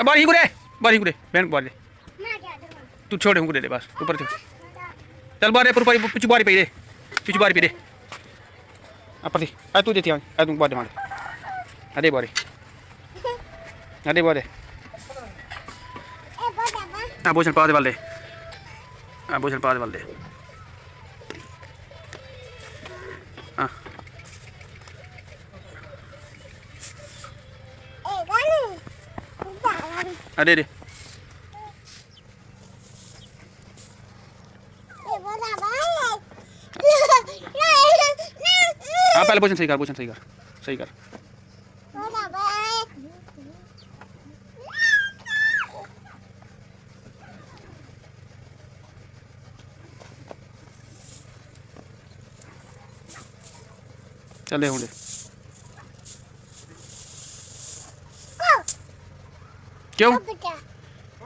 बारी गुरे बहन बारी दे तू छोड़े गुरे दे बस ऊपर चल बारे पर पिछू बारी पे दे पिछू बारी पे दे अपर दी आ तू देती आ तू बारी मार अरे बारी अरे बारी आ बोझल पा दे वाले आ बोझल पा दे वाले हां अरे रे हाँ पहले पोजीशन सही कर चले होंगे क्यों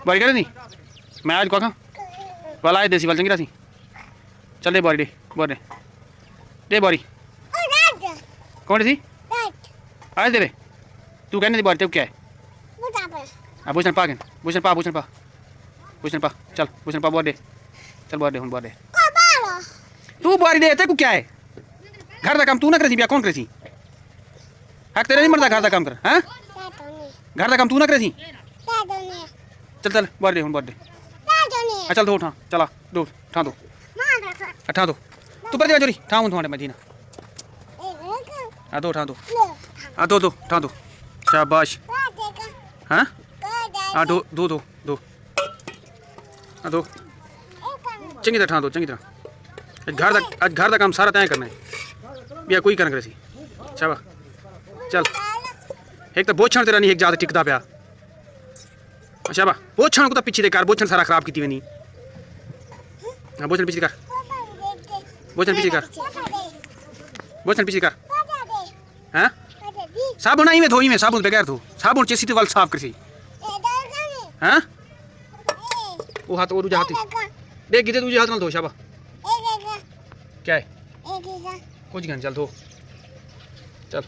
बारी करे नहीं मैं आज कहा वाला आए देसी वाल चंगी सी चल दे बारी दे बारी कौन सी आज दे तू कहने दी बारी तेरे क्या है भूषण पा चल भूषण पा बारी दे चल बारी दे बारी दे तू बारी दे तेरे को क्या है घर का काम तू ना करे बिया कौन करे हक तेरे नहीं मरता घर का काम कर हाँ घर का काम तू ना करे चल बारी दे बारी दे चल दो चला दो ठा दो तू पर जोरी ठाऊं तुम्हारे मदीना दो ठा दो शाबाश हाँ दो चंगी तरह ठा दो चंगी तरह घर का काम सारा तय करना है बिया कोई करना करे शाबाश चल एक तो बोछण तेरा नहीं एक ज्यादा टिकता पिया शाबाश बोछण को तो पीछे दे कर बोछण सारा खराब की नहीं हाँ बोछण पीछे कर हाँ साबुन आई में धोई में साबुन बगैर धो साबुन चेसी तो वाल साफ कर हाँ वो हाथ और हाथ देख गिदे तुझे हाथ ना धो शाबा क्या है कुछ गन चल धो चल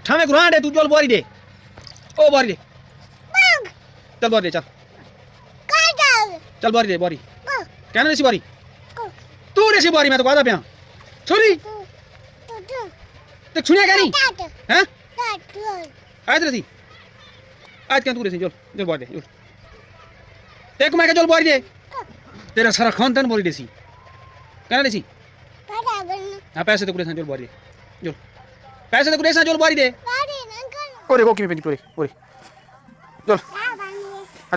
ठामे गुरां दे तू चल बारी दे ओ बारी दे चल बारी दे चल बारी दे बारी कहना देसी बारी तू देसी बारी मैं तो कहता पिया छोरी तो सुनिया क्या नहीं हैं आज रसी आज क्या तू देसी चल बारी दे एक मैं क्या चल बारी दे तेरा सारा खानदान बारी देसी कहना देसी हाँ पैसे तो कुछ चल बारी दे पैसे तो कुछ चल बारी दे ओरे वो की में ओरे चल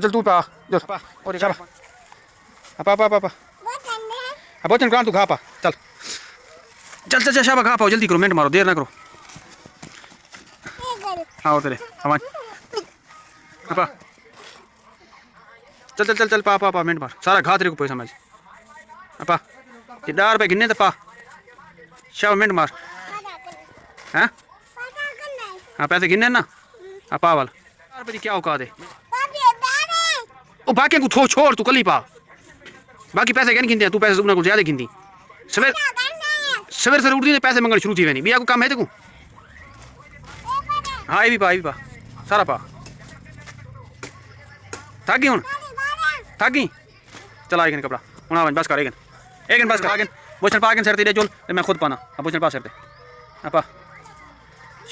चल तू पा चल ओरे शाबाश पा बोचन कान तू खा पा चल शाबाश खा पाओ जल्दी करो मिनट मारो देर ना करो आओ तेरे आवाज पा चल पा मिनट मार सारा खा तेरे को पैसा समझ पा ये 10 रुपए गिनने तो पा शाबाश मिनट मार हाँ पैसे गिनने ना पा वाल 4 रुपए की क्या औकात है ओ बाकी को छोड़ तू कल ही पा बाकी पैसे क्या गिनते हैं तू पैसे उन्हें ज्यादा गिनती सवेरे उठती है पैसे मंगने शुरू थी वैनी बिया को काम है तेको हाँ ये भी पा सारा पा थक गई हूँ थक गई चला आएगा कपड़ा हूँ बस कर एक बस कर बोचन पा सर तेरे चल मैं खुद पाना बोचन पा सर पा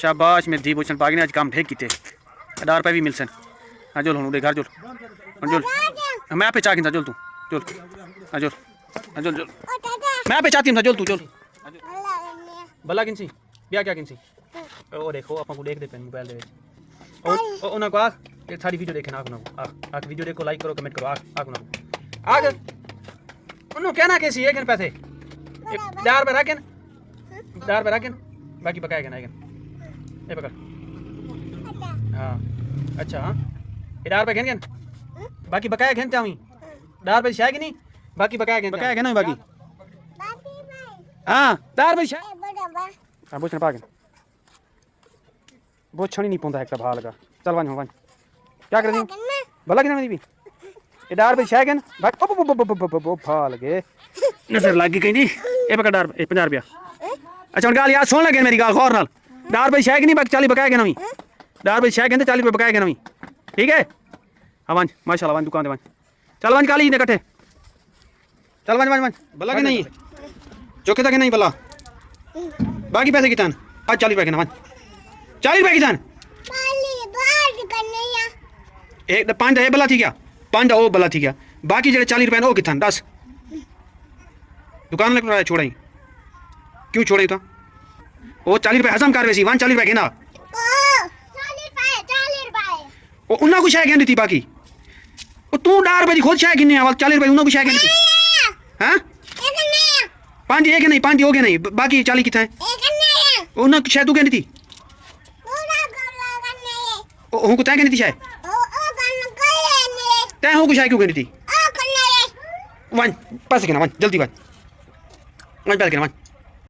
शाबाश मेरी धी बोचन पा आज काम ठीक किए 10 रुपये भी मिल सन हाँ जोल हूँ घर जोल मैं आप चाह गिनता जोल तू जोल मैं आप चाहती हूँ जोल तू जोल भला किन सी बिया क्या किन सी ओ देखो आपको देख दे मोबाइल दे ओ उन्हें को ये सारी वीडियो देखे ना आप वीडियो देखो लाइक करो कमेंट करो आग उन्होंने कहना कैसी है पैसे 10 रुपये रखें बाकी पकाएगा ना ये पकड़ हाँ अच्छा हाँ ये 10 रुपये घेन बाकी बकाया घेन चाहूँ 10 रुपये शायद नहीं बाकी बकाया घेन बाकी हाँ 10 रुपये हाँ बोझ पा बहुत छणी नहीं पौंदा एक भा लगा चल वन क्या कर भला कि भी ये 10 रुपये शायद घेन भा लगे नजर लग गई कहीं ये पकड़ 50 रुपया अच्छा गाल यार सुन लगे मेरी गाल गौर नाल 10 रुपये शायद नहीं बाकी 40 बकाया घेन 10 रुपए शह कहते 40 रुपए बकाया नवी ठीक है। हाँ वंज माशाल्लाह वंज दुकान दे वंज चल वंज काली ने कट्ठे चल वंज वंज वंज भला कि नहीं चौके तक नहीं भला बाकी पैसे कितने आज 40 रुपए के ना वंज 40 रुपए कितने एक 5 ये भला थी क्या 5 वो भला थी क्या बाकी जो 40 रुपए वो कितने 10 दुकान लग छोड़ाई क्यों छोड़ाई तो वो 40 रुपए हजम कर वैसी 40 रुपए के ना वो उन्ना को शाय कहनी थी बाकी वो तू 10 रुपए की खुद शाय गिने 40 रुपए उन्ना को शाय कहनी थी हाँ 5 एक नहीं 5 हो गए नहीं बाकी 40 कितना है उन्ना को शाय तू कहनी थी हूँ को तय कहनी थी शाय तय हूँ को शाय क्यों कहनी थी वन पैसे गिना वन जल्दी वन पैसे गिना वन